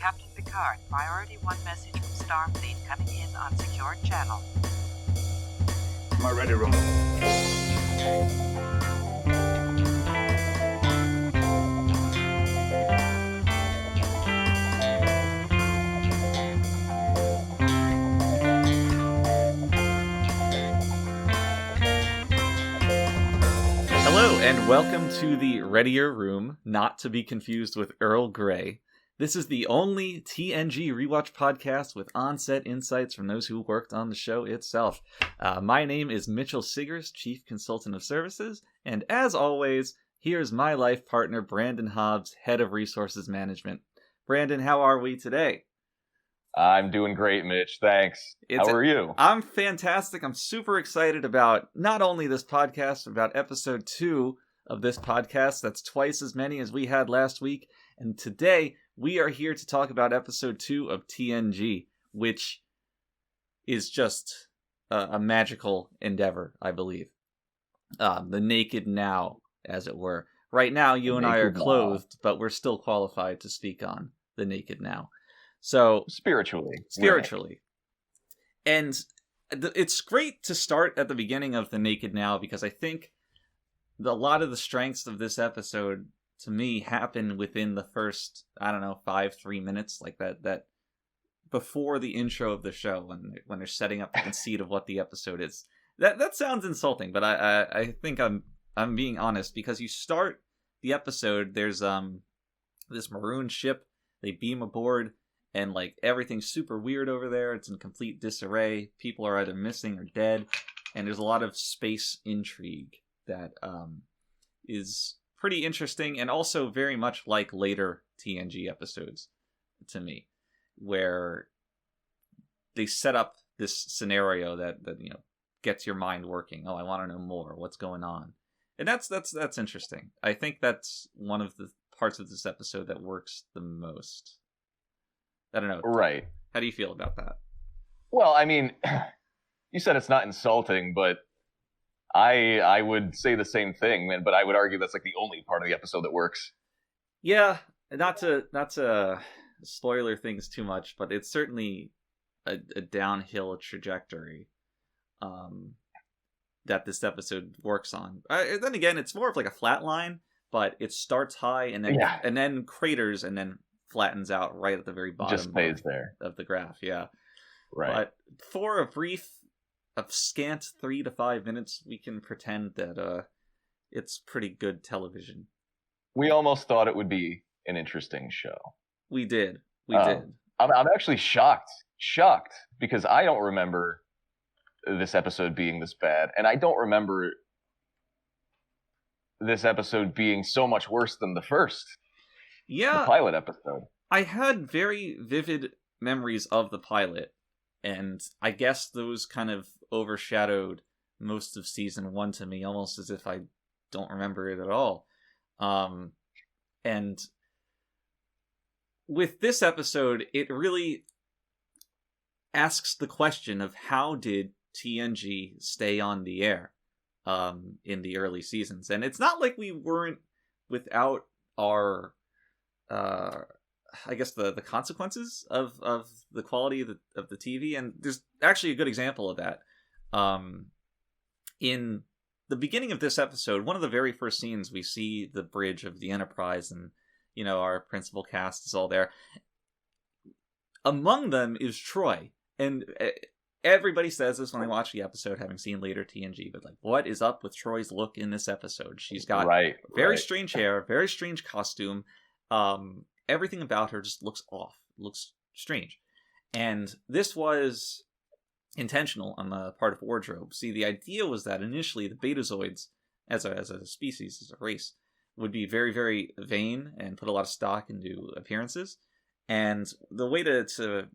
Captain Picard, Priority 1 message from Starfleet coming in on secured channel. My Readier Room. Hello, and welcome to the Readier Room, not to be confused with Earl Grey. This is the only TNG rewatch podcast with on-set insights from those who worked on the show itself. My name is Mitchell Siggers, Chief Consultant of Services, and as always, here's my life partner, Brandon Hobbs, Head of Resources Management. Brandon, how are we today? I'm doing great, Mitch. Thanks. How are you? I'm fantastic. I'm super excited about not only this podcast, but about episode 2 of this podcast. That's twice as many as we had last week. And today, we are here to talk about episode 2 of TNG, which is just a magical endeavor, I believe. The naked now, as it were. Right now, you and I are clothed, but we're still qualified to speak on the naked now. So spiritually. Right. And it's great to start at the beginning of the naked now, because I think a lot of the strengths of this episode to me happen within the first 3 minutes, like that before the intro of the show, when they're setting up the conceit of what the episode is. That sounds insulting, but I think I'm being honest, because you start the episode, there's this maroon ship, they beam aboard, and like everything's super weird over there. It's in complete disarray. People are either missing or dead, and there's a lot of space intrigue that is pretty interesting, and also very much like later TNG episodes to me, where they set up this scenario that gets your mind working. Oh, I want to know more. What's going on? And that's interesting. I think that's one of the parts of this episode that works the most. I don't know. Right. How do you feel about that? Well, I mean, you said it's not insulting, but I would say the same thing, but I would argue that's like the only part of the episode that works. Yeah, not to spoiler things too much, but it's certainly a downhill trajectory that this episode works on. Then again, it's more of like a flat line, but it starts high and then craters and then flattens out right at the very bottom. Just stays there of the graph. Yeah, right. But for a scant 3 to 5 minutes, we can pretend that it's pretty good television. We almost thought it would be an interesting show. We did. I'm actually shocked because I don't remember this episode being this bad, and I don't remember this episode being so much worse than the first. Yeah, the pilot episode. I had very vivid memories of the pilot, and I guess those kind of overshadowed most of season 1 to me, almost as if I don't remember it at all. And with this episode, it really asks the question of how did TNG stay on the air in the early seasons. And it's not like we weren't without our I guess the consequences of the quality of the TV, and there's actually a good example of that. In the beginning of this episode, one of the very first scenes, we see the bridge of the Enterprise, and our principal cast is all there. Among them is Troy, and everybody says this when they watch the episode, having seen later TNG, but like, what is up with Troy's look in this episode? She's got very strange hair, very strange costume. Everything about her just looks off, looks strange. And this was intentional on the part of Wardrobe. See, the idea was that initially the Betazoids, as a species, as a race, would be very, very vain and put a lot of stock into appearances. And the way to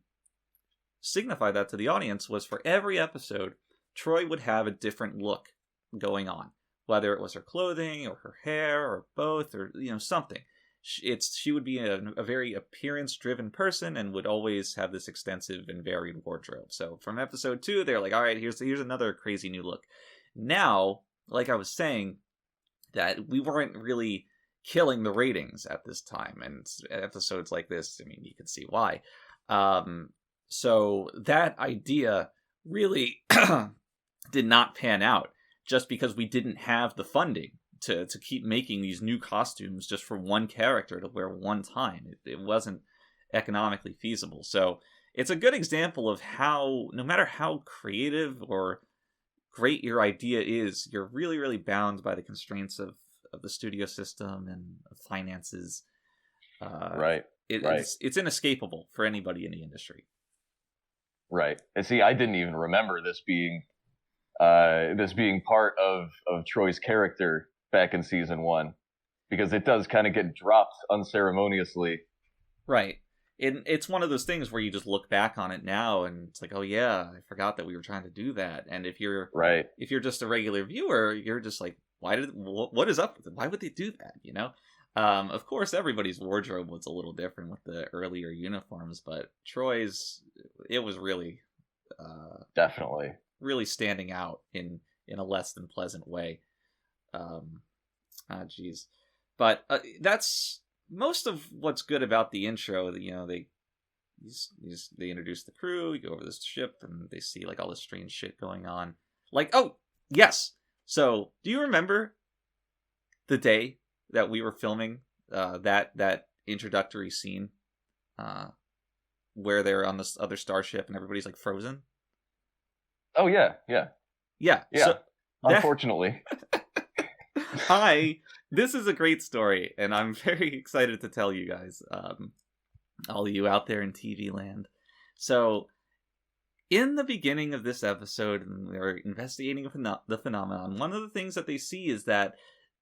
signify that to the audience was for every episode, Troy would have a different look going on. Whether it was her clothing or her hair or both or something. She would be a very appearance-driven person and would always have this extensive and varied wardrobe. So from episode 2, they're like, all right, here's another crazy new look. Now, like I was saying, that we weren't really killing the ratings at this time, and episodes like this, I mean, you can see why. So that idea really did not pan out, just because we didn't have the funding to keep making these new costumes just for one character to wear one time. It wasn't economically feasible. So it's a good example of how, no matter how creative or great your idea is, you're really, really bound by the constraints of the studio system and of finances. Right. It's inescapable for anybody in the industry. Right. And see, I didn't even remember this being part of Troy's character back in season 1, because it does kind of get dropped unceremoniously. Right. It's one of those things where you just look back on it now and it's like, oh yeah, I forgot that we were trying to do that. And if you're just a regular viewer, you're just like, what is up with it? Why would they do that? You know? Of course, everybody's wardrobe was a little different with the earlier uniforms, but Troy's, it was really, definitely really standing out in a less than pleasant way. Geez. But that's most of what's good about the intro. You know, they introduce the crew, you go over this ship, and they see like all this strange shit going on. Like, oh yes. So, do you remember the day that we were filming that introductory scene where they're on this other starship and everybody's like frozen? Oh yeah. So unfortunately, this is a great story, and I'm very excited to tell you guys, all of you out there in TV land. So, in the beginning of this episode, they're investigating the phenomenon. One of the things that they see is that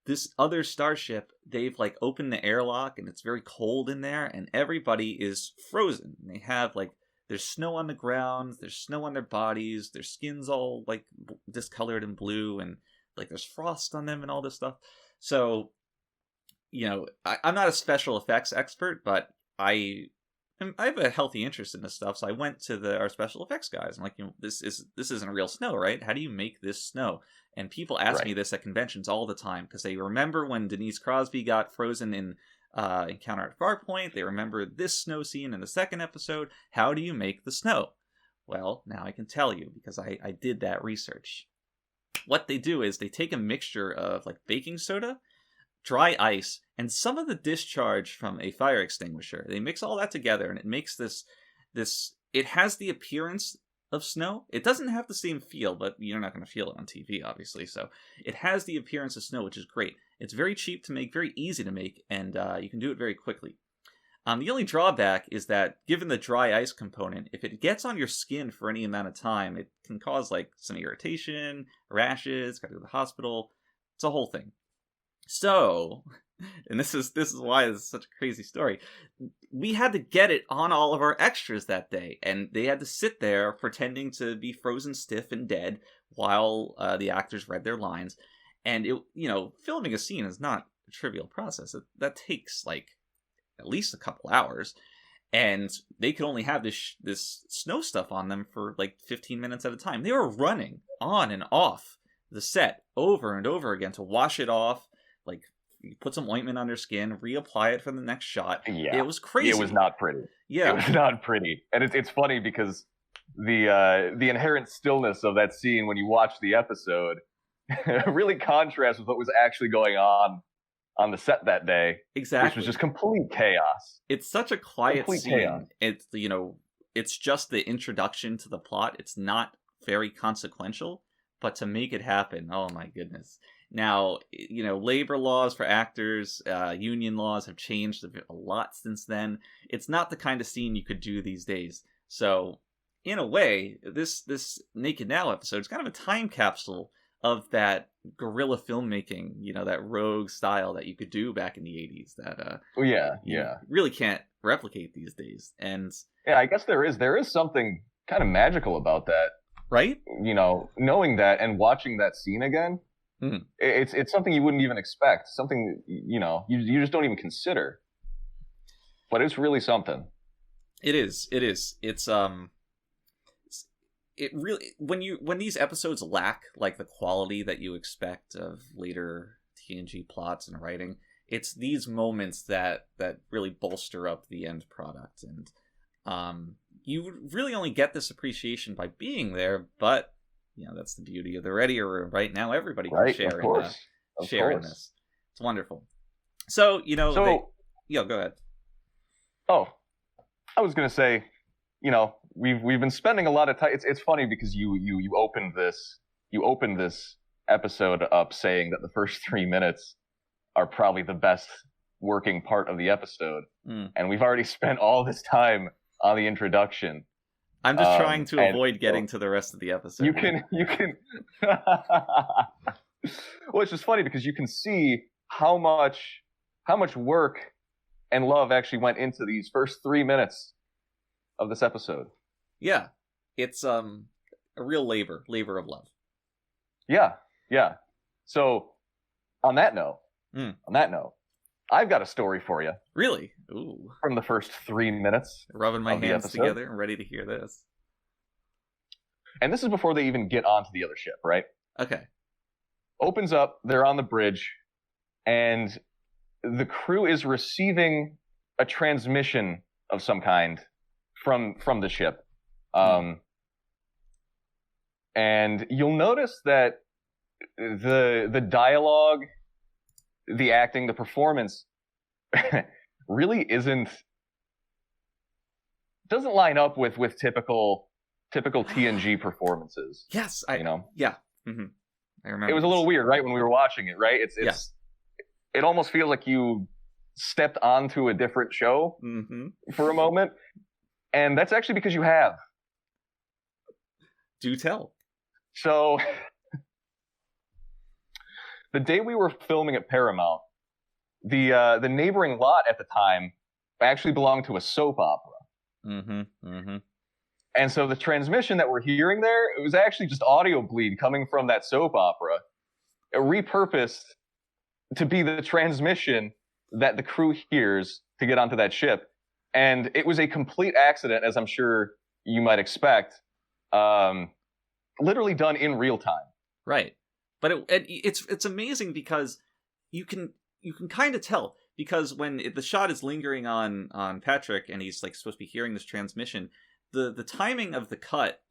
this other starship, they've like opened the airlock and it's very cold in there, and everybody is frozen. They have like, there's snow on the ground, there's snow on their bodies, their skin's all like discolored and blue, and like there's frost on them and all this stuff. So, you know, I'm not a special effects expert, but I have a healthy interest in this stuff, so I went to our special effects guys. I'm like, you know, this isn't real snow, right? How do you make this snow? And people ask me this at conventions all the time, because they remember when Denise Crosby got frozen in Encounter at Farpoint. They remember this snow scene in the second episode. How do you make the snow? Well, now I can tell you, because I did that research. What they do is they take a mixture of like baking soda, dry ice, and some of the discharge from a fire extinguisher. They mix all that together, and it makes this. It has the appearance of snow. It doesn't have the same feel, but you're not going to feel it on TV, obviously. So it has the appearance of snow, which is great. It's very cheap to make, very easy to make, and you can do it very quickly. The only drawback is that, given the dry ice component, if it gets on your skin for any amount of time, it can cause like some irritation, rashes, gotta go to the hospital. It's a whole thing. So, and this is why this is such a crazy story. We had to get it on all of our extras that day, and they had to sit there pretending to be frozen stiff and dead while the actors read their lines. And it, you know, filming a scene is not a trivial process. That takes like at least a couple hours, and they could only have this snow stuff on them for like 15 minutes at a time. They were running on and off the set over and over again to wash it off, like put some ointment on their skin, reapply it for the next shot. Yeah, it was crazy. It was not pretty. Yeah, it was not pretty, and it's funny because the inherent stillness of that scene when you watch the episode really contrasts with what was actually going on the set that day. Exactly. Which was just complete chaos. It's such a quiet scene. Chaos. It's, you know, it's just the introduction to the plot. It's not very consequential, but to make it happen, oh my goodness. Now, you know, labor laws for actors, union laws have changed a lot since then. It's not the kind of scene you could do these days. So, in a way, this Naked Now episode is kind of a time capsule of that guerrilla filmmaking, you know, that rogue style that you could do back in the 80s that you really can't replicate these days. And yeah, I guess there is something kind of magical about that, right? You know, knowing that and watching that scene again, it's something you wouldn't even expect, something, you know, you just don't even consider, but it's really something. It is it's it really, when these episodes lack like the quality that you expect of later TNG plots and writing, it's these moments that really bolster up the end product, and you really only get this appreciation by being there. But that's the beauty of the Readier Room. Right now, everybody can share in this. It's wonderful. So go ahead. Oh, I was gonna say, we've been spending a lot of time. It's funny because you opened this episode up saying that the first 3 minutes are probably the best working part of the episode, and we've already spent all this time on the introduction. I'm just trying to avoid getting to the rest of the episode. You can. Well, it's just funny because you can see how much work and love actually went into these first 3 minutes of this episode. Yeah, it's a real labor of love. Yeah. So, on that note, I've got a story for you. Really? Ooh. From the first 3 minutes. Rubbing my hands together and ready to hear this. And this is before they even get onto the other ship, right? Okay. Opens up, they're on the bridge, and the crew is receiving a transmission of some kind from the ship. And you'll notice that the dialogue, the acting, the performance really doesn't line up with typical TNG performances. Yes, yeah. Mm-hmm. I remember. It was a little weird, right, when we were watching it, right? It almost feels like you stepped onto a different show for a moment, and that's actually because you have. Do tell. So, the day we were filming at Paramount, the neighboring lot at the time actually belonged to a soap opera. And so the transmission that we're hearing there, it was actually just audio bleed coming from that soap opera, repurposed to be the transmission that the crew hears to get onto that ship. And it was a complete accident, as I'm sure you might expect, literally done in real time. Right. But it's amazing because you can kind of tell, because when the shot is lingering on Patrick and he's like supposed to be hearing this transmission, the timing of the cut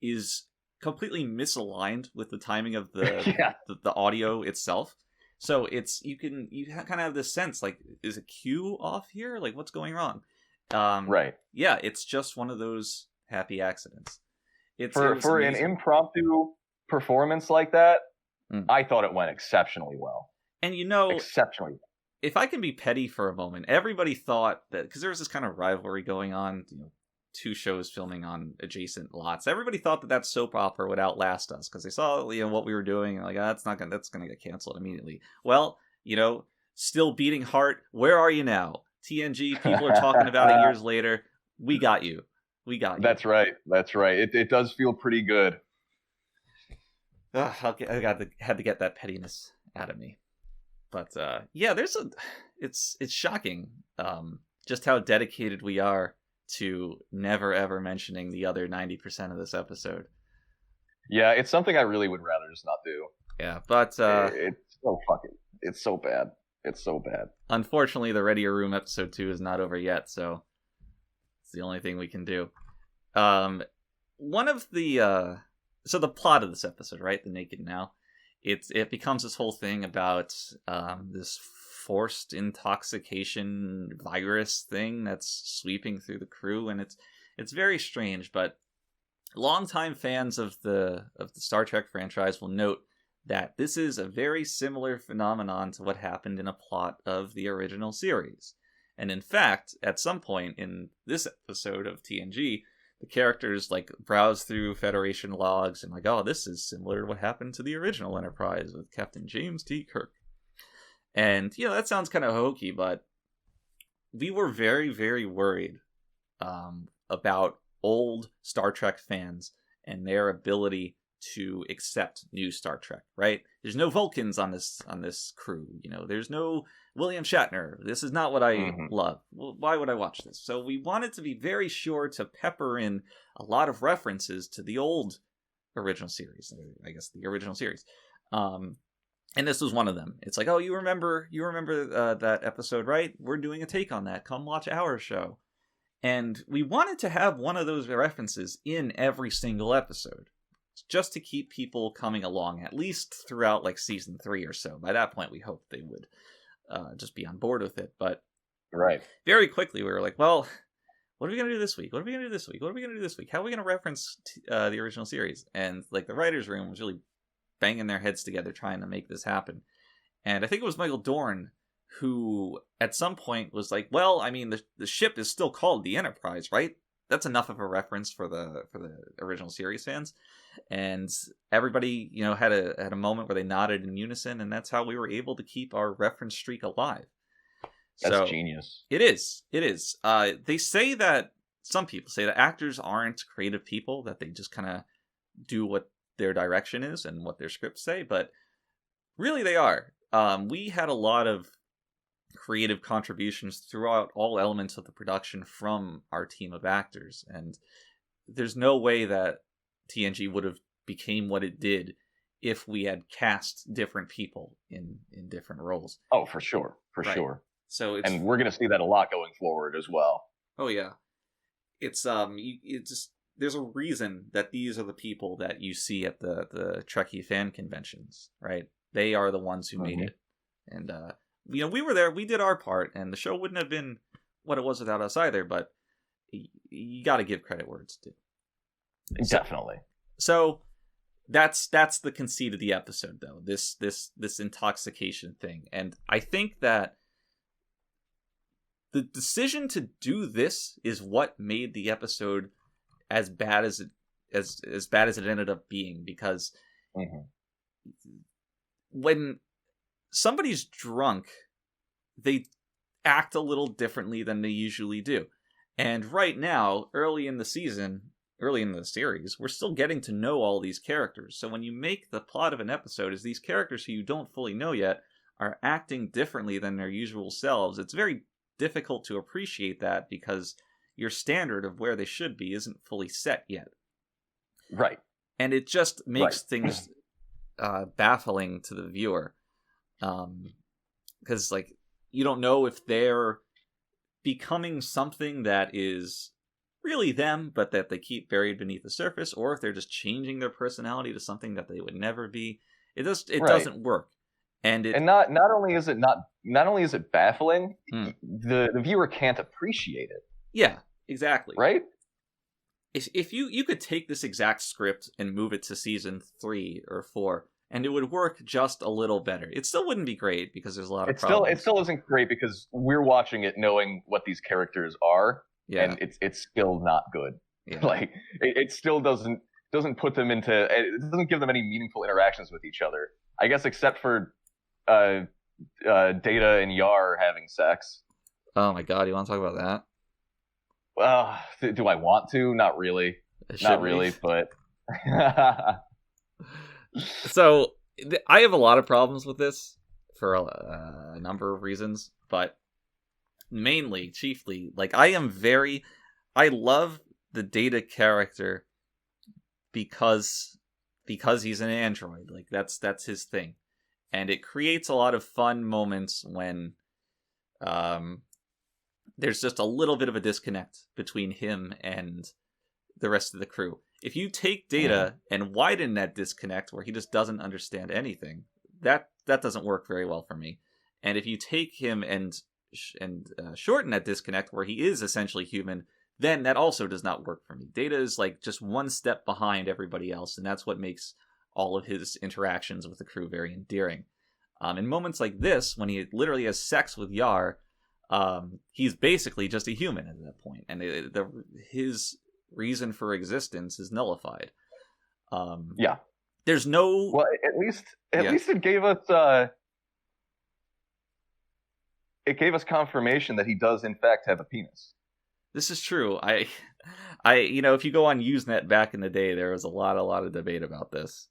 is completely misaligned with the timing of the audio itself. So you kind of have this sense like, is a cue off here? Like, what's going wrong? Right. Yeah, it's just one of those happy accidents. For an impromptu performance like that, I thought it went exceptionally well. And exceptionally well. If I can be petty for a moment, everybody thought that, because there was this kind of rivalry going on, two shows filming on adjacent lots. Everybody thought that soap opera would outlast us because they saw what we were doing and like, that's gonna get canceled immediately. Well, still beating heart. Where are you now? TNG, people are talking about it years later. We got you. That's right. It does feel pretty good. I had to get that pettiness out of me. But it's shocking just how dedicated we are to never ever mentioning the other 90% of this episode. Yeah, it's something I really would rather just not do. Yeah, but it's so bad. It's so bad. Unfortunately, the Readier Room episode 2 is not over yet, so it's the only thing we can do. One of the so the plot of this episode, right, the Naked Now, it becomes this whole thing about this forced intoxication virus thing that's sweeping through the crew, and it's very strange. But longtime fans of the Star Trek franchise will note that this is a very similar phenomenon to what happened in a plot of the original series. And in fact, at some point in this episode of TNG, the characters like browse through Federation logs and like, oh, this is similar to what happened to the original Enterprise with Captain James T. Kirk. And, that sounds kind of hokey, but we were very, very worried about old Star Trek fans and their ability to accept new Star Trek, right? There's no Vulcans on this crew, there's no William Shatner. This is not what I love. Well, why would I watch this? So we wanted to be very sure to pepper in a lot of references to the old original series, I guess the original series. And this was one of them. It's like, oh, you remember that episode, right? We're doing a take on that. Come watch our show. And we wanted to have one of those references in every single episode, just to keep people coming along, at least throughout like season 3 or so. By that point, we hoped they would just be on board with it. But right, very quickly, we were like, well, what are we going to do this week? What are we going to do this week? What are we going to do this week? How are we going to reference the original series? And like the writer's room was really banging their heads together trying to make this happen. And I think it was Michael Dorn who at some point was like, well, I mean, the ship is still called the Enterprise, right? That's enough of a reference for the original series fans. And everybody, had a moment where they nodded in unison, and that's how we were able to keep our reference streak alive. That's genius. It is. They say that, some people say that actors aren't creative people, that they just kind of do what their direction is and what their scripts say, but really they are. We had a lot of creative contributions throughout all elements of the production from our team of actors, and there's no way that TNG would have became what it did if we had cast different people in different roles. Oh, for sure. Sure. So and we're going to see that a lot going forward as well. Oh yeah. It's there's a reason that these are the people that you see at the Trekkie fan conventions, right? They are the ones who made it. And we were there, we did our part, and the show wouldn't have been what it was without us either, but you got to give credit where it's due. Definitely. So that's the conceit of the episode, though. This intoxication thing. And I think that the decision to do this is what made the episode as bad as it ended up being, because when somebody's drunk, they act a little differently than they usually do. And right now, early in the series, we're still getting to know all these characters. So when you make the plot of an episode as these characters who you don't fully know yet are acting differently than their usual selves, it's very difficult to appreciate that because your standard of where they should be isn't fully set yet. Right. And it just makes things baffling to the viewer. Because, you don't know if they're becoming something that is really them, but that they keep buried beneath the surface, or if they're just changing their personality to something that they would never be. It doesn't work. And not only is it baffling, the viewer can't appreciate it. Yeah, exactly. Right? If you could take this exact script and move it to season 3 or 4, and it would work just a little better. It still wouldn't be great because there's a lot of problems. It still isn't great because we're watching it knowing what these characters are, and it's still not good. Yeah. It still doesn't put them into. It doesn't give them any meaningful interactions with each other. I guess except for Data and Yar having sex. Oh my god, you want to talk about that? Well, do I want to? Not really. Not really, but. So, I have a lot of problems with this for a number of reasons, but chiefly, I love the Data character because he's an android. That's his thing. And it creates a lot of fun moments when there's just a little bit of a disconnect between him and the rest of the crew. If you take Data and widen that disconnect where he just doesn't understand anything, that doesn't work very well for me. And if you take him and shorten that disconnect where he is essentially human, then that also does not work for me. Data is just one step behind everybody else, and that's what makes all of his interactions with the crew very endearing. In moments like this, when he literally has sex with Yar, he's basically just a human at that point, and his reason for existence is nullified. There's no. Well, at least it gave us. It gave us confirmation that he does in fact have a penis. This is true. I if you go on Usenet back in the day, there was a lot of debate about this.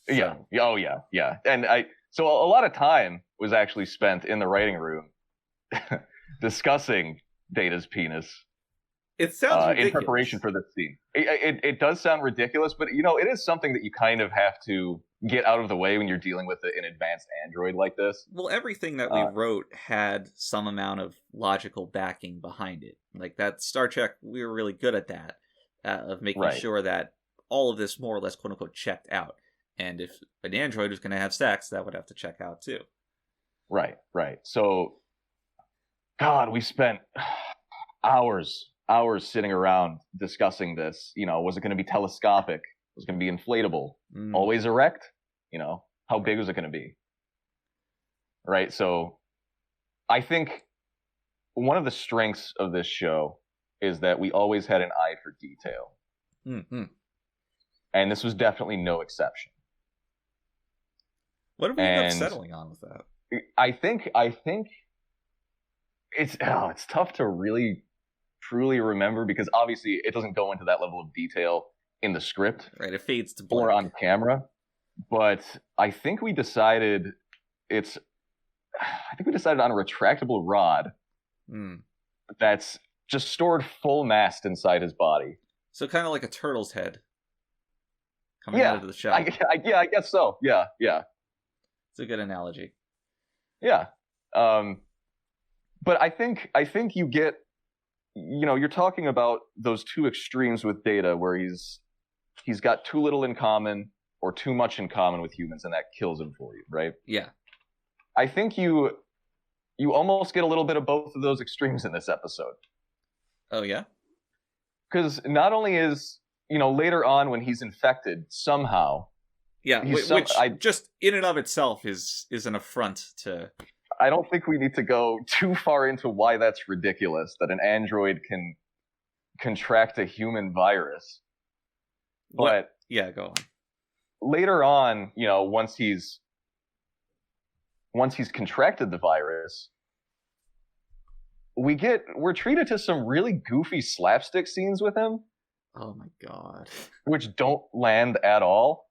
So. Yeah. Oh yeah. And so a lot of time was actually spent in the writing room discussing Data's penis. It sounds ridiculous. In preparation for this scene. It does sound ridiculous, but it is something that you kind of have to get out of the way when you're dealing with an advanced android like this. Well, everything that we wrote had some amount of logical backing behind it. Like that Star Trek, we were really good at that, of making sure that all of this more or less, quote unquote, checked out. And if an android was going to have sex, that would have to check out too. Right. So, God, we spent hours sitting around discussing this. Was it going to be telescopic? Was it going to be inflatable? Always erect? How big was it going to be? Right. So I think one of the strengths of this show is that we always had an eye for detail. Mm-hmm. And this was definitely no exception. What did we end up settling on with that? I think it's tough to really truly remember, because obviously it doesn't go into that level of detail in the script. Right, it fades to black. Or on camera. But I think we decided on a retractable rod that's just stored full mast inside his body. So kind of like a turtle's head coming out of the shell. I guess so. Yeah. It's a good analogy. Yeah. But I think you get, you're talking about those two extremes with Data, where he's got too little in common or too much in common with humans, and that kills him for you, right? Yeah. I think you almost get a little bit of both of those extremes in this episode. Oh, yeah? Because not only is, later on when he's infected, somehow... Yeah, which just in and of itself is an affront to... I don't think we need to go too far into why that's ridiculous, that an android can contract a human virus. But yeah, go on. Later on, once he's contracted the virus, we're treated to some really goofy slapstick scenes with him. Oh my god. Which don't land at all.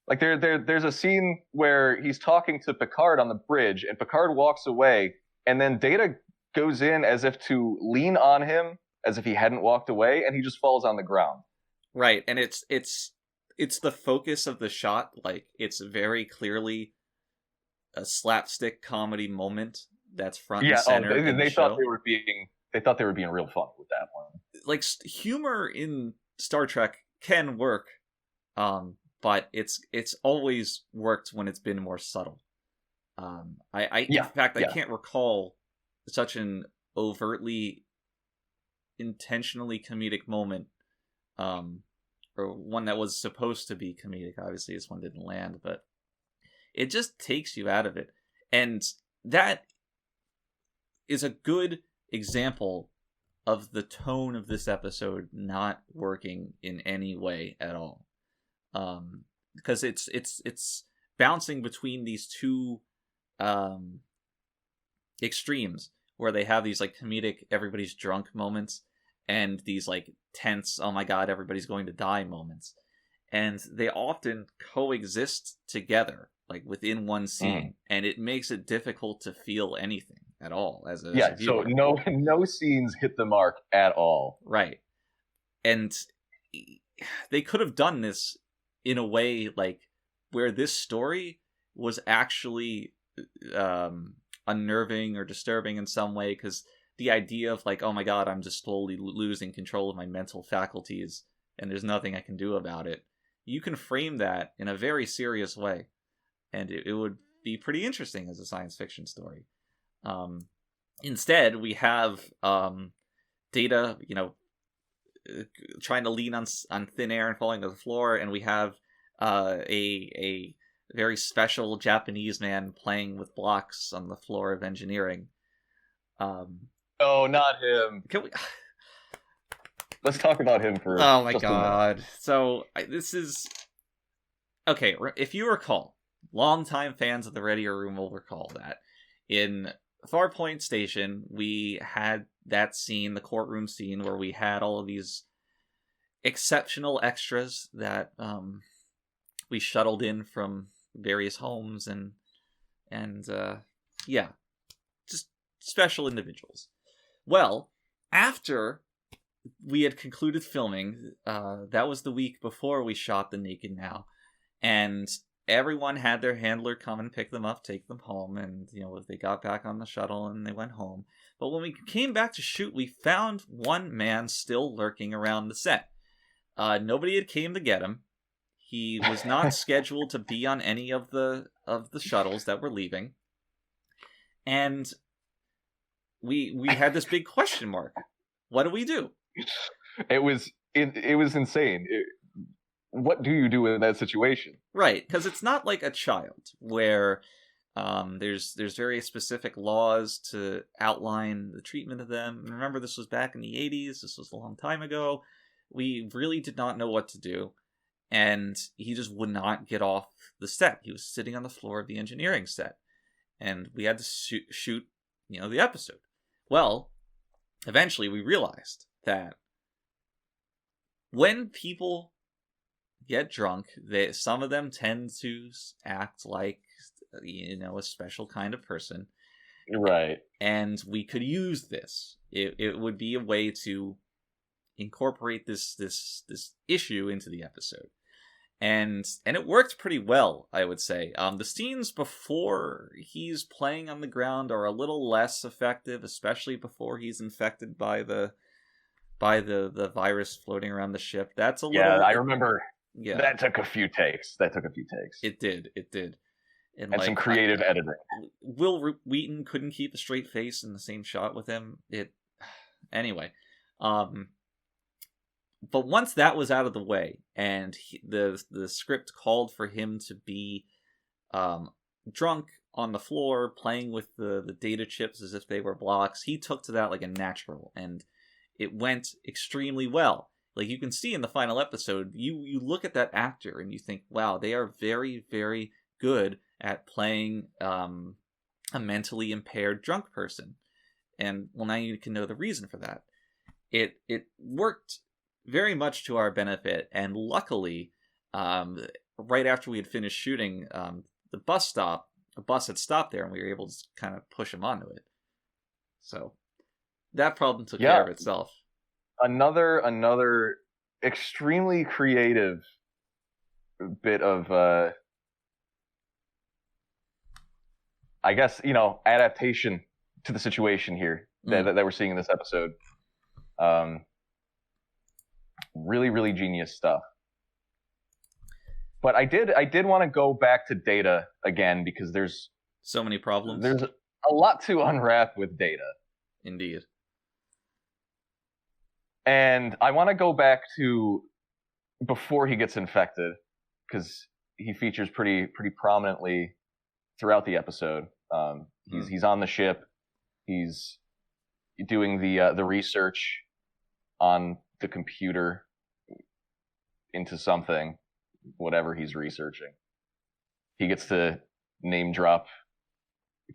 Like there's a scene where he's talking to Picard on the bridge, and Picard walks away, and then Data goes in as if to lean on him, as if he hadn't walked away, and he just falls on the ground. Right, and it's the focus of the shot. Like, it's very clearly a slapstick comedy moment that's front and center. They thought they were being real funny with that one. Like, humor in Star Trek can work, but it's always worked when it's been more subtle. In fact, I can't recall such an overtly, intentionally comedic moment, or one that was supposed to be comedic. Obviously, this one didn't land, but it just takes you out of it. And that is a good example of the tone of this episode not working in any way at all. Because it's bouncing between these two extremes, where they have these like comedic everybody's drunk moments and these like tense, oh my god, everybody's going to die moments. And they often coexist together, like within one scene, and it makes it difficult to feel anything at all as a viewer. So no scenes hit the mark at all. Right. And they could have done this in a way like where this story was actually unnerving or disturbing in some way, because the idea of like, oh my god, I'm just slowly losing control of my mental faculties and there's nothing I can do about it, you can frame that in a very serious way, and it would be pretty interesting as a science fiction story. Instead, we have Data, trying to lean on thin air and falling to the floor, and we have a very special Japanese man playing with blocks on the floor of engineering. Oh, not him. Can we? Let's talk about him for. Oh my god! So this is okay. If you recall, longtime fans of the Readier Room will recall that in Farpoint Station we had that scene, the courtroom scene, where we had all of these exceptional extras that we shuttled in from various homes and just special individuals. Well, after we had concluded filming, that was the week before we shot The Naked Now, And everyone had their handler come and pick them up, take them home, and they got back on the shuttle and they went home. But when we came back to shoot, we found one man still lurking around the set. Nobody had came to get him. He was not scheduled to be on any of the shuttles that were leaving. And we had this big question mark. What do we do? It was insane. What do you do in that situation? Right, because it's not like a child where there's very specific laws to outline the treatment of them. Remember, this was back in the 80s. This was a long time ago. We really did not know what to do, and he just would not get off the set. He was sitting on the floor of the engineering set, and we had to shoot the episode. Well, eventually we realized that when people get drunk, some of them tend to act like a special kind of person, right? And we could use this. It would be a way to incorporate this issue into the episode, and it worked pretty well, I would say. The scenes before he's playing on the ground are a little less effective, especially before he's infected by the virus floating around the ship. That's a little. Yeah, I remember. Yeah, that took a few takes. It did. And some creative editing. Will Wheaton couldn't keep a straight face in the same shot with him. Anyway. But once that was out of the way, and the script called for him to be drunk on the floor, playing with the data chips as if they were blocks, he took to that like a natural, and it went extremely well. Like you can see in the final episode, you look at that actor and you think, wow, they are very, very good at playing a mentally impaired drunk person. And well, now you can know the reason for that. It worked very much to our benefit, and luckily, right after we had finished shooting, a bus had stopped there, and we were able to kind of push him onto it. So that problem took care of itself. Another extremely creative bit of I guess adaptation to the situation here that we're seeing in this episode. Really, really genius stuff. But I did want to go back to Data again, because there's so many problems. There's a lot to unwrap with Data. Indeed. And I want to go back to before he gets infected, because he features pretty prominently throughout the episode. He's on the ship. He's doing the research on the computer into something, whatever he's researching. He gets to name drop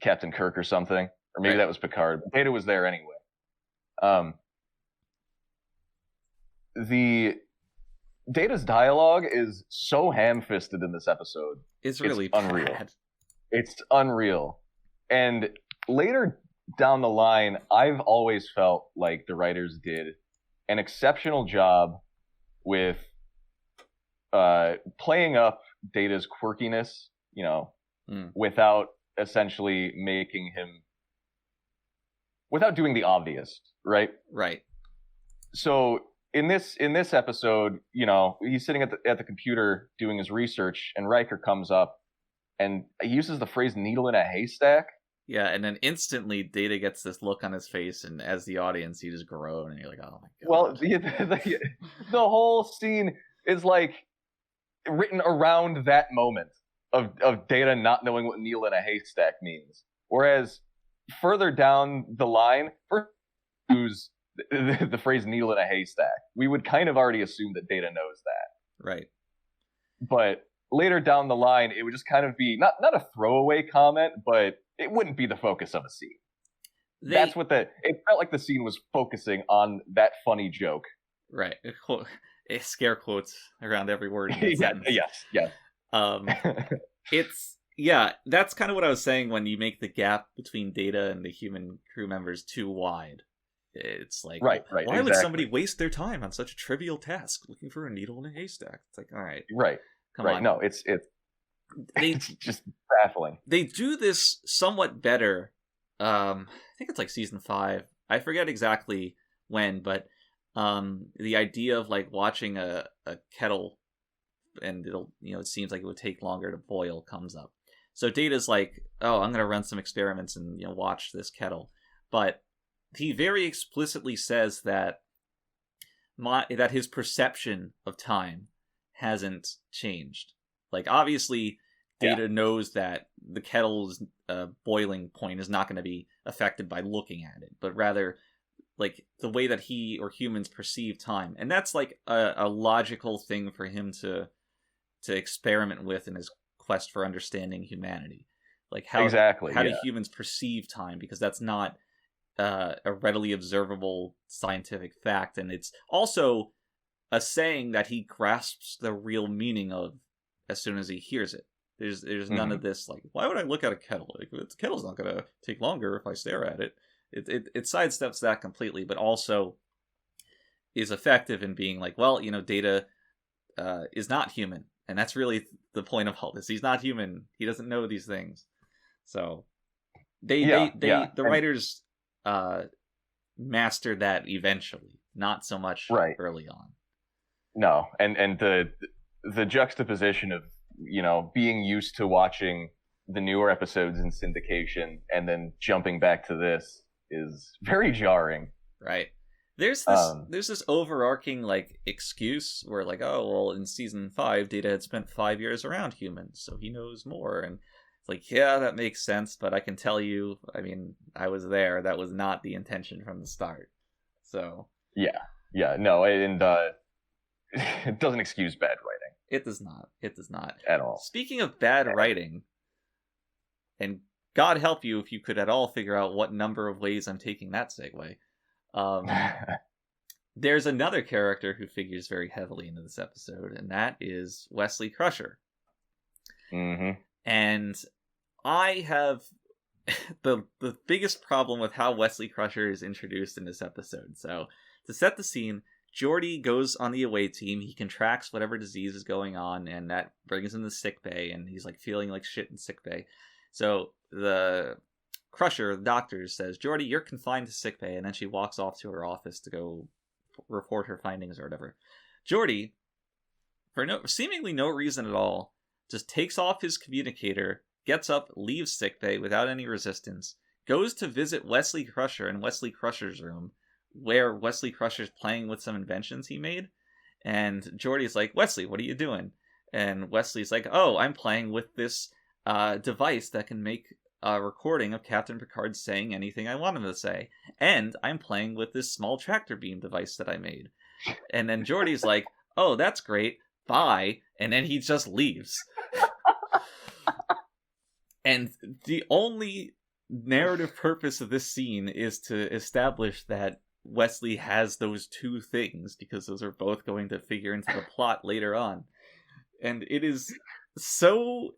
Captain Kirk or something, or maybe that was Picard. Data was there anyway. The Data's dialogue is so ham-fisted in this episode. It's really unreal. bad. It's unreal. And later down the line, I've always felt like the writers did an exceptional job with playing up Data's quirkiness, without essentially making him, without doing the obvious, right? Right. So in this episode, he's sitting at the computer doing his research, and Riker comes up, and he uses the phrase "needle in a haystack." Yeah, and then instantly Data gets this look on his face, and as the audience, you just groan, and you're like, "Oh my god!" Well, the whole scene is like written around that moment of Data not knowing what "needle in a haystack" means. Whereas further down the line, first use the phrase "needle in a haystack," we would kind of already assume that Data knows that. Right. But later down the line, it would just kind of be not a throwaway comment, but it wouldn't be the focus of a scene. It felt like the scene was focusing on that funny joke. Right. Scare quotes around every word. Yes. That's kind of what I was saying when you make the gap between Data and the human crew members too wide. It's like, right. Why would somebody waste their time on such a trivial task, looking for a needle in a haystack? It's like, all right. Right. Come right. on. No, it's They just baffling. they do this somewhat better. I think it's like season 5. I forget exactly when, but the idea of like watching a kettle and it'll, it seems like it would take longer to boil comes up. So Data's like, oh, I'm gonna run some experiments and watch this kettle, but he very explicitly says that that his perception of time hasn't changed. Like, obviously, Data knows that the kettle's boiling point is not going to be affected by looking at it, but rather, like, the way that he or humans perceive time. And that's, like, a logical thing for him to experiment with in his quest for understanding humanity. Like, how do humans perceive time? Because that's not a readily observable scientific fact, and it's also a saying that he grasps the real meaning of as soon as he hears it. There's none of this like, why would I look at a kettle? Like, the kettle's not gonna take longer if I stare at it. It sidesteps that completely, but also is effective in being like, well, Data is not human, and that's really the point of all this. He's not human. He doesn't know these things. So the writers mastered that eventually, not so much early on. No, and the juxtaposition of being used to watching the newer episodes in syndication and then jumping back to this is very jarring. Right. There's this overarching like excuse where like, oh well, in season 5 Data had spent 5 years around humans, so he knows more, and it's like, yeah, that makes sense, but I can tell you, I mean, I was there. That was not the intention from the start. So no, and it doesn't excuse bad writing. It does not. It does not at all. Speaking of bad writing, and God help you if you could at all figure out what number of ways I'm taking that segue. There's another character who figures very heavily into this episode, and that is Wesley Crusher. Mm-hmm. And I have the biggest problem with how Wesley Crusher is introduced in this episode. So, to set the scene, Geordi goes on the away team. He contracts whatever disease is going on, and that brings him to sick bay, and he's like feeling like shit in sick bay. So the Crusher, the doctor, says, Geordi, you're confined to sick bay, and then she walks off to her office to go report her findings or whatever. Geordi, for seemingly no reason at all, just takes off his communicator, gets up, leaves sickbay without any resistance, goes to visit Wesley Crusher in Wesley Crusher's room, where Wesley Crusher's playing with some inventions he made, and Geordi's like, Wesley, what are you doing? And Wesley's like, oh, I'm playing with this device that can make a recording of Captain Picard saying anything I want him to say, and I'm playing with this small tractor beam device that I made. And then Geordi's like, oh, that's great, bye, and then he just leaves. And the only narrative purpose of this scene is to establish that Wesley has those two things, because those are both going to figure into the plot later on. And it is so...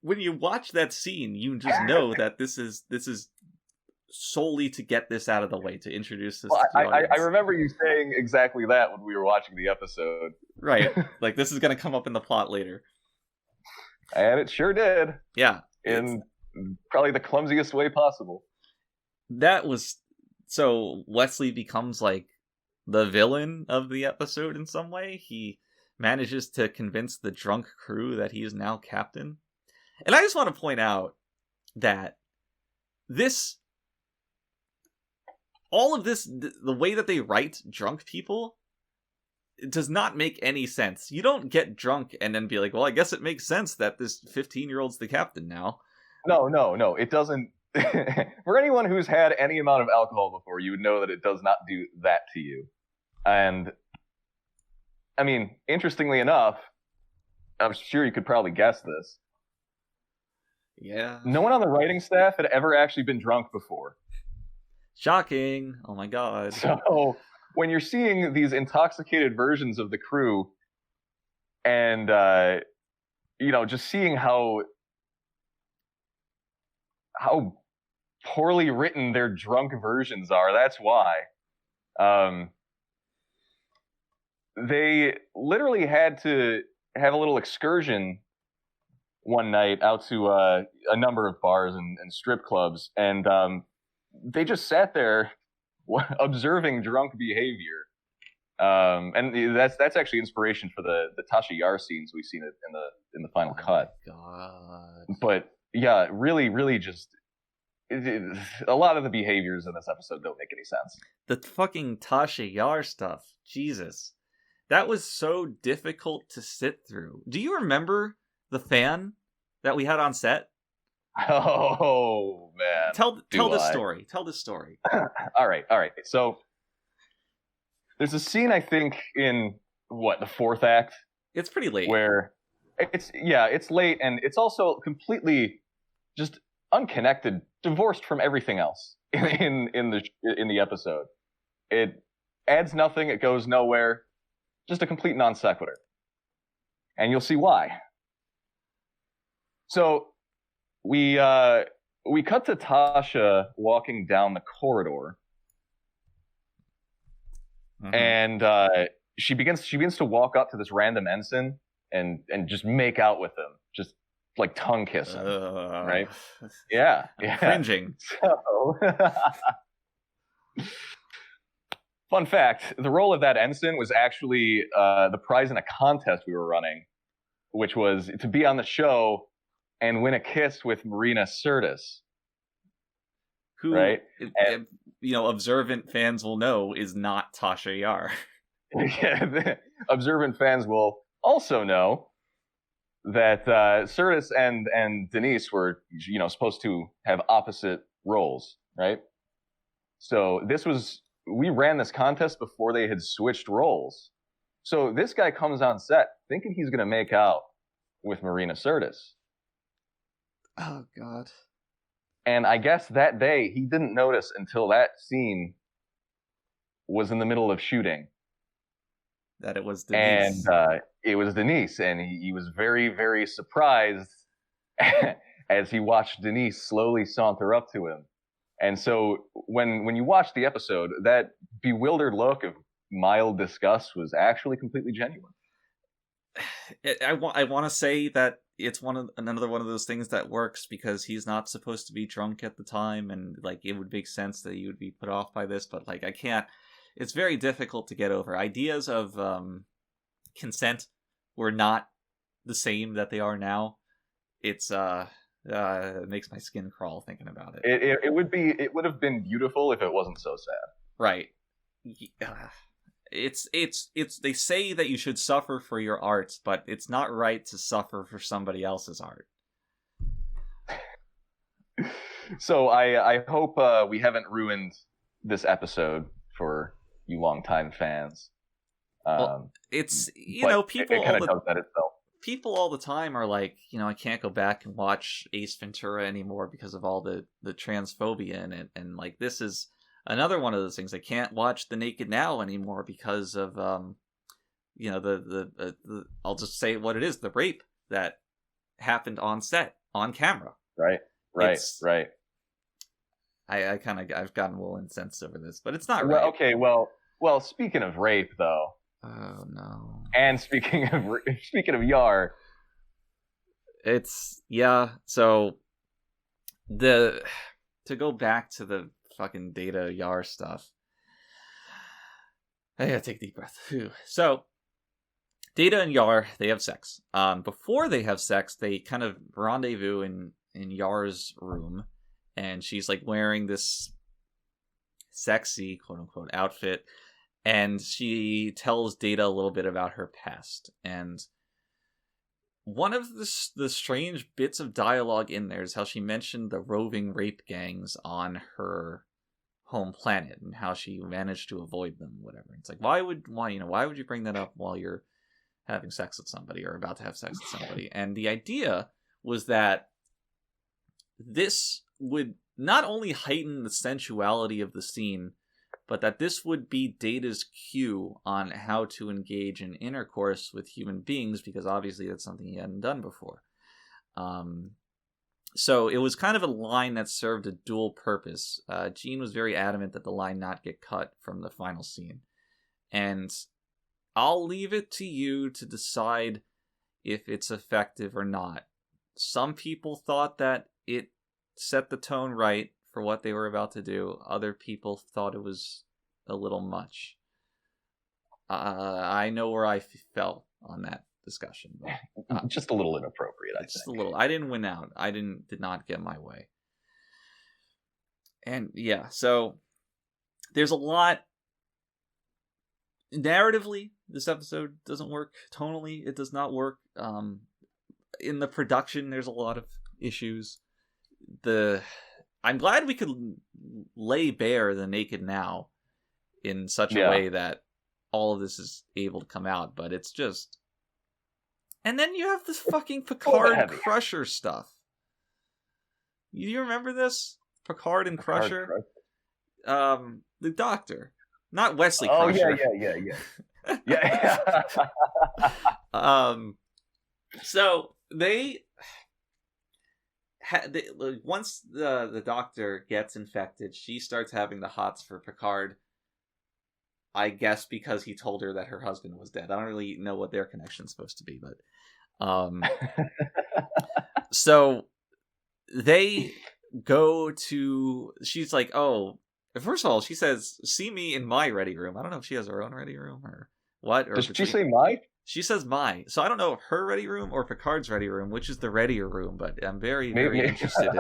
when you watch that scene, you just know that this is solely to get this out of the way, to introduce this to the audience. I remember you saying exactly that when we were watching the episode. Right. Like, this is going to come up in the plot later. And it sure did. Yeah. In probably the clumsiest way possible. That was... So Wesley becomes like the villain of the episode in some way. He manages to convince the drunk crew that he is now captain. And I just want to point out that all of this, the way that they write drunk people, it does not make any sense. You don't get drunk and then be like, well, I guess it makes sense that this 15-year-old's the captain now. No, it doesn't. For anyone who's had any amount of alcohol before, you would know that it does not do that to you. And, I mean, interestingly enough, I'm sure you could probably guess this. Yeah. No one on the writing staff had ever actually been drunk before. Shocking. Oh my god. So, when you're seeing these intoxicated versions of the crew, and, just seeing how poorly written their drunk versions are, that's why. They literally had to have a little excursion one night out to a number of bars and strip clubs, and they just sat there observing drunk behavior. And that's actually inspiration for the Tasha Yar scenes we've seen in the final cut. God. But yeah, really just a lot of the behaviors in this episode don't make any sense. The fucking Tasha Yar stuff. Jesus. That was so difficult to sit through. Do you remember the fan that we had on set? Oh man. Tell this story. Tell this story. All right. So there's a scene, I think, in the fourth act. It's pretty late. Where it's late, and it's also completely just unconnected, divorced from everything else in the episode. It adds nothing. It goes nowhere. Just a complete non sequitur. And you'll see why. So we cut to Tasha walking down the corridor. Mm-hmm. And she begins to walk up to this random ensign and just make out with him, just like tongue kiss him, right? Yeah. Cringing. So, fun fact: the role of that ensign was actually the prize in a contest we were running, which was to be on the show and win a kiss with Marina Sirtis. Who, right? Observant fans will know is not Tasha Yar. Yeah, observant fans will also know that Sirtis and Denise were, supposed to have opposite roles, right? So we ran this contest before they had switched roles. So this guy comes on set thinking he's going to make out with Marina Sirtis. Oh, God. And I guess that day he didn't notice until that scene was in the middle of shooting. That it was Denise. And it was Denise, and he was very, very surprised as he watched Denise slowly saunter up to him. And so when you watch the episode, that bewildered look of mild disgust was actually completely genuine. I want to say that it's another one of those things that works because he's not supposed to be drunk at the time, and it would make sense that he would be put off by this, but I can't. It's very difficult to get over. Ideas of consent were not the same that they are now. It's it makes my skin crawl thinking about it. It would have been beautiful if it wasn't so sad. Right. It's they say that you should suffer for your art, but it's not right to suffer for somebody else's art. So I hope we haven't ruined this episode for you longtime fans. Well, it's people it kind of does that itself. People all the time are like, I can't go back and watch Ace Ventura anymore because of all the transphobia in it, and this is another one of those things. I can't watch The Naked Now anymore because of the I'll just say what it is, the rape that happened on set, on camera. Right. I've gotten a little incensed over this, but it's not well, right. Okay, well, speaking of rape though. Oh no. And speaking of Yar, so to go back to the fucking Data Yar stuff. I gotta take a deep breath. Whew. So Data and Yar, they have sex. Before they have sex, they kind of rendezvous in Yar's room, and she's wearing this sexy, quote unquote, outfit, and she tells Data a little bit about her past. And one of the strange bits of dialogue in there is how she mentioned the roving rape gangs on her home planet and how she managed to avoid them, whatever. It's why would you bring that up while you're having sex with somebody or about to have sex with somebody? And the idea was that this would not only heighten the sensuality of the scene, but that this would be Data's cue on how to engage in intercourse with human beings, because obviously that's something he hadn't done before. So it was kind of a line that served a dual purpose. Gene was very adamant that the line not get cut from the final scene. And I'll leave it to you to decide if it's effective or not. Some people thought that it set the tone right for what they were about to do. Other people thought it was a little much. I know where I fell on that discussion. But, just a little inappropriate, I think. Just a little. I didn't win out. I did not get my way. And yeah, so there's a lot. Narratively, this episode doesn't work. Tonally, it does not work. In the production, there's a lot of issues. I'm glad we could lay bare the naked now in such a way that all of this is able to come out, but it's just... And then you have this fucking Picard Crusher stuff. You remember this? Picard and Crusher? The Doctor. Not Wesley Crusher. Yeah. So they once the Doctor gets infected, she starts having the hots for Picard. I guess because he told her that her husband was dead. I don't really know what their connection's supposed to be, but so they go to... She's like, oh, first of all, she says, see me in my ready room. I don't know if she has her own ready room or what. Or does she say my? She says my. So I don't know if her ready room or Picard's ready room, which is the Readier Room, but I'm very, very interested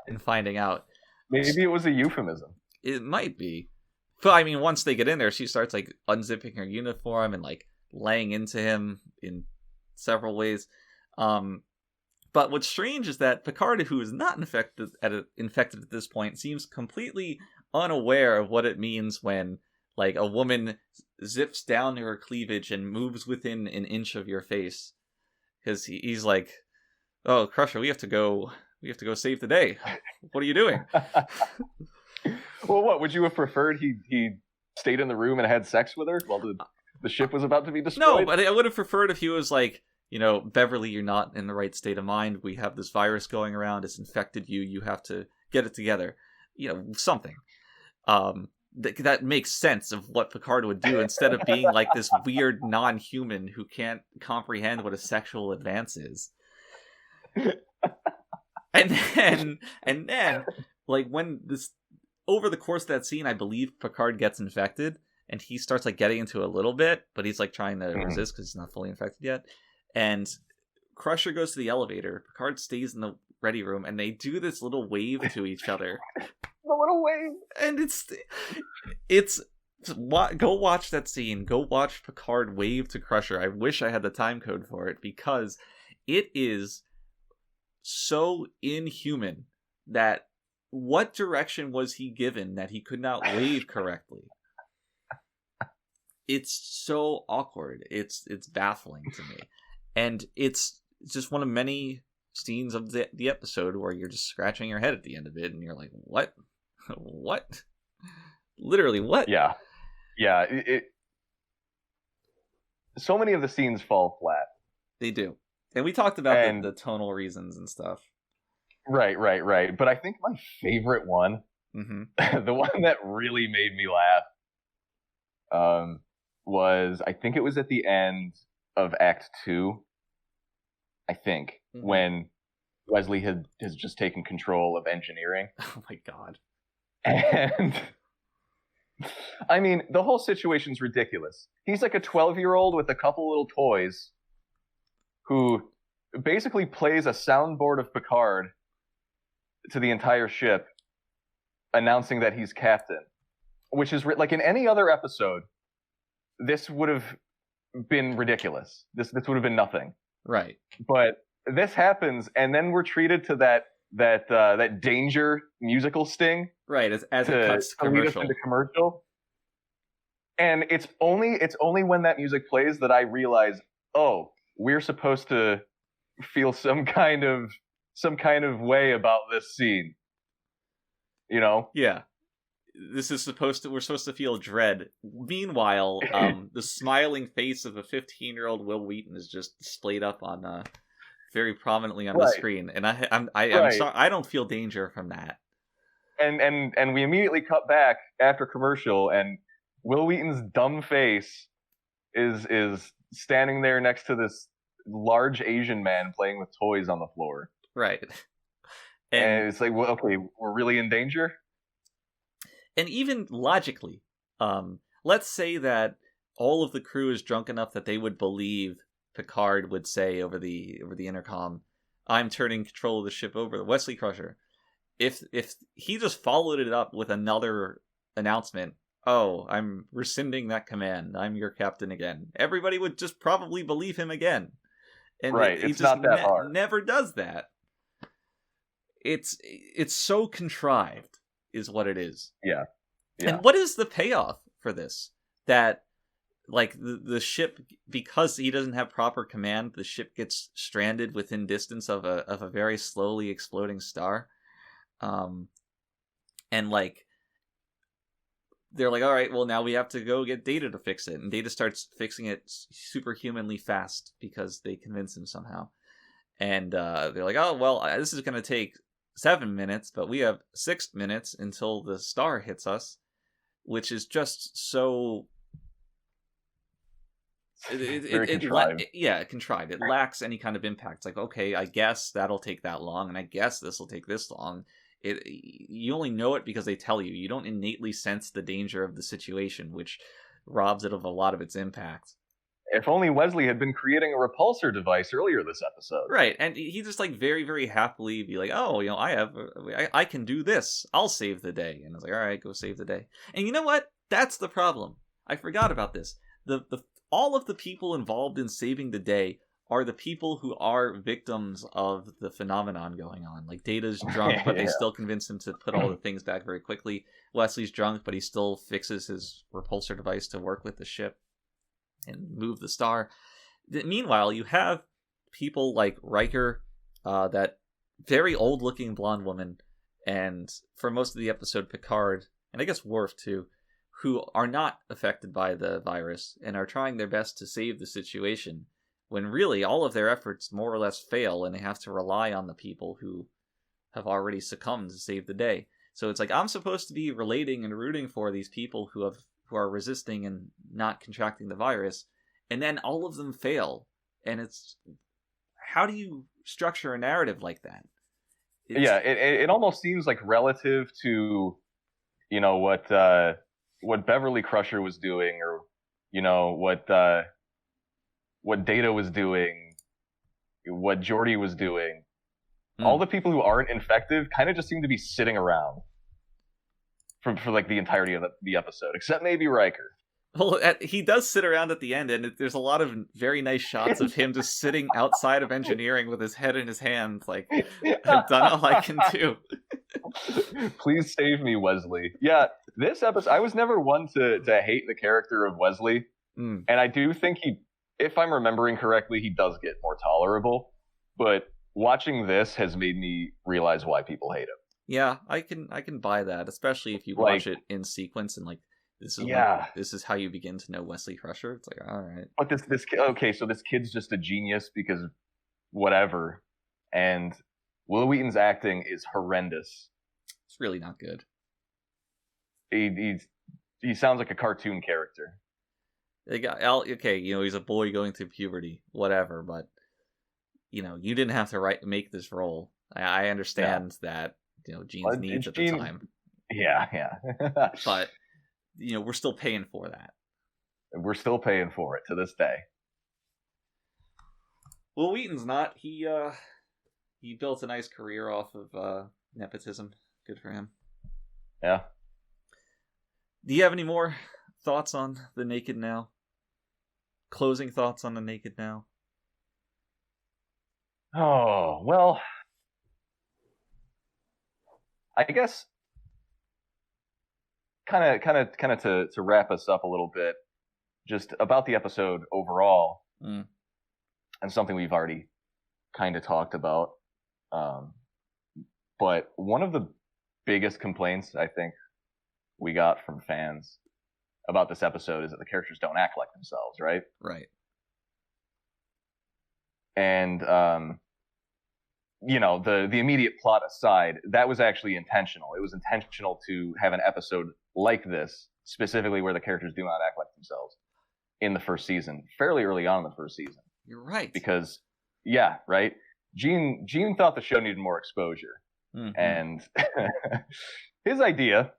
in finding out. Maybe it was a euphemism. It might be. But I mean, once they get in there, she starts like unzipping her uniform and like laying into him in several ways. But what's strange is that Picard, who is not infected at this point, seems completely unaware of what it means when like a woman zips down to her cleavage and moves within an inch of your face. Because he's like, "Oh, Crusher, we have to go save the day. What are you doing?" Well, what would you have preferred? He stayed in the room and had sex with her while the ship was about to be destroyed? No, but I would have preferred if he was like, Beverly, you're not in the right state of mind. We have this virus going around. It's infected you. You have to get it together. Something. That makes sense of what Picard would do instead of being like this weird non-human who can't comprehend what a sexual advance is. And then, like when this... Over the course of that scene, I believe Picard gets infected, and he starts like getting into a little bit, but he's like trying to resist because he's not fully infected yet. And Crusher goes to the elevator. Picard stays in the ready room, and they do this little wave to each other. The little wave, and it's go watch that scene. Go watch Picard wave to Crusher. I wish I had the time code for it because it is so inhuman that. What direction was he given that he could not wave correctly? It's so awkward. It's baffling to me. And it's just one of many scenes of the episode where you're just scratching your head at the end of it and you're like, what? What? Literally, what? Yeah. So many of the scenes fall flat. They do. And we talked about the tonal reasons and stuff. Right. But I think my favorite one, the one that really made me laugh, was, I think it was at the end of Act 2, I think, when Wesley has just taken control of engineering. Oh my god. And, I mean, the whole situation's ridiculous. He's like a 12-year-old with a couple little toys who basically plays a soundboard of Picard to the entire ship, announcing that he's captain, which is like in any other episode, this would have been ridiculous. This would have been nothing, right? But this happens, and then we're treated to that danger musical sting, right? As it cuts to commercial. Lead us into commercial, and it's only when that music plays that I realize, oh, we're supposed to feel some kind of way about this scene, Yeah, we're supposed to feel dread. Meanwhile, the smiling face of a 15-year-old Will Wheaton is just displayed up on very prominently on the screen, and I'm sorry, I don't feel danger from that. And we immediately cut back after commercial, and Will Wheaton's dumb face is standing there next to large Asian man playing with toys on the floor. Right. And it's like, well, okay, we're really in danger? And even logically, let's say that all of the crew is drunk enough that they would believe Picard would say over the intercom, "I'm turning control of the ship over to Wesley Crusher." If he just followed it up with another announcement, "Oh, I'm rescinding that command. I'm your captain again," everybody would just probably believe him again. And right, he it's just not that hard. Never does that. It's so contrived, is what it is. Yeah. And what is the payoff for this? That, like, the ship, because he doesn't have proper command, the ship gets stranded within distance of a very slowly exploding star. And, like, they're like, all right, well, now we have to go get Data to fix it. And Data starts fixing it superhumanly fast because they convince him somehow. And they're like, oh, well, this is going to take 7 minutes, but we have 6 minutes until the star hits us, which is just so... contrived. Contrived. It lacks any kind of impact. It's like, okay, I guess that'll take that long, and I guess this will take this long. You only know it because they tell you. You don't innately sense the danger of the situation, which robs it of a lot of its impact. If only Wesley had been creating a repulsor device earlier this episode. Right, and he just, like, very, very happily be like, oh, you know, I can do this. I'll save the day. And I was like, all right, go save the day. And you know what? That's the problem. I forgot about this. All of the people involved in saving the day are the people who are victims of the phenomenon going on. Like, Data's drunk, but they still convince him to put all the things back very quickly. Wesley's drunk, but he still fixes his repulsor device to work with the ship and move the star. Meanwhile, you have people like Riker, that very old-looking blonde woman, and for most of the episode, Picard, and I guess Worf too, who are not affected by the virus and are trying their best to save the situation, when really all of their efforts more or less fail, and they have to rely on the people who have already succumbed to save the day. So it's like, I'm supposed to be relating and rooting for these people who are resisting and not contracting the virus, and then all of them fail. And it's, how do you structure a narrative like that? It almost seems like relative to, you know, what Beverly Crusher was doing, or, you know, what Data was doing, what Geordi was doing. All the people who aren't infective kind of just seem to be sitting around for like the entirety of the episode, except maybe Riker. Well, he does sit around at the end, and there's a lot of very nice shots of him just sitting outside of engineering with his head in his hands, like, I've done all I can do. Please save me, Wesley. Yeah, this episode, I was never one to hate the character of Wesley, and I do think if I'm remembering correctly, he does get more tolerable, but watching this has made me realize why people hate him. Yeah, I can buy that, especially if you watch it in sequence and, like, this is how you begin to know Wesley Crusher. It's like, all right. But so this kid's just a genius because whatever, and Will Wheaton's acting is horrendous. It's really not good. He sounds like a cartoon character. Okay, you know, he's a boy going through puberty, whatever, but, you know, you didn't have to make this role. I understand that, you know, Gene's needs at the time. Yeah. But, you know, we're still paying for that. We're still paying for it to this day. Well, Wheaton's not. He built a nice career off of nepotism. Good for him. Yeah. Do you have any more thoughts on The Naked Now? Closing thoughts on The Naked Now? Oh, well, I guess kind of to wrap us up a little bit, just about the episode overall, and something we've already kind of talked about. But one of the biggest complaints I think we got from fans about this episode is that the characters don't act like themselves, right? Right. And you know, the immediate plot aside, that was actually intentional. It was intentional to have an episode like this, specifically where the characters do not act like themselves, in the first season, fairly early on in the first season. You're right. Because, yeah, right? Gene thought the show needed more exposure. Mm-hmm. And his idea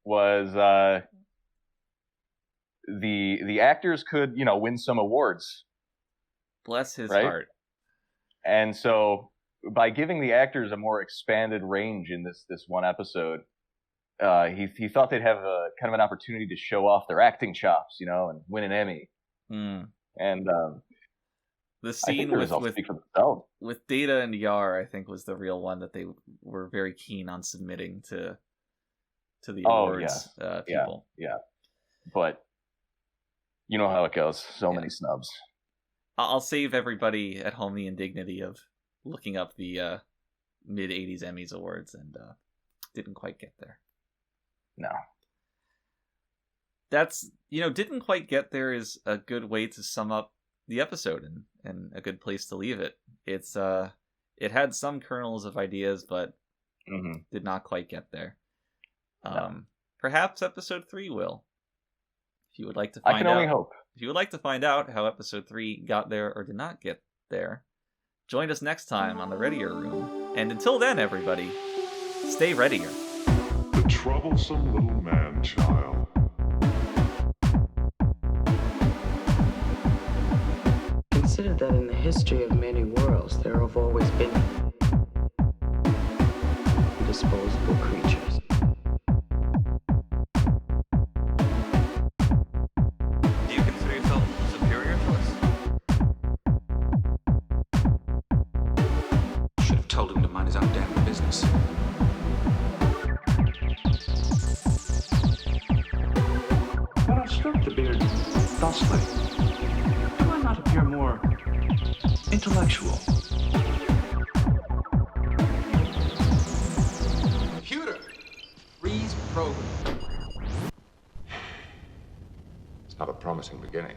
was the actors could, win some awards. Bless his right? heart. And so by giving the actors a more expanded range in this one episode, he thought they'd have a kind of an opportunity to show off their acting chops, and win an Emmy. Mm. And the I scene think the results speak for themselves. With Data and Yar, I think, was the real one that they were very keen on submitting to the awards people. Yeah. But you know how it goes. So many snubs. I'll save everybody at home the indignity of looking up the mid-'80s Emmys awards, and didn't quite get there. No. That's, didn't quite get there is a good way to sum up the episode and a good place to leave it. It's it had some kernels of ideas, but did not quite get there. No. Perhaps episode 3 will. If you would like to find out, I can only hope. If you would like to find out how episode 3 got there or did not get there, join us next time on the Readier Room. And until then, everybody, stay readier. The troublesome little man-child. Consider that in the history of many worlds, there have always been disposable creatures. Do you consider yourself superior to us? Should have told him to mind his own damn business. When I stroke the beard thusly, do I not appear more intellectual? Computer! Freeze program. It's not a promising beginning.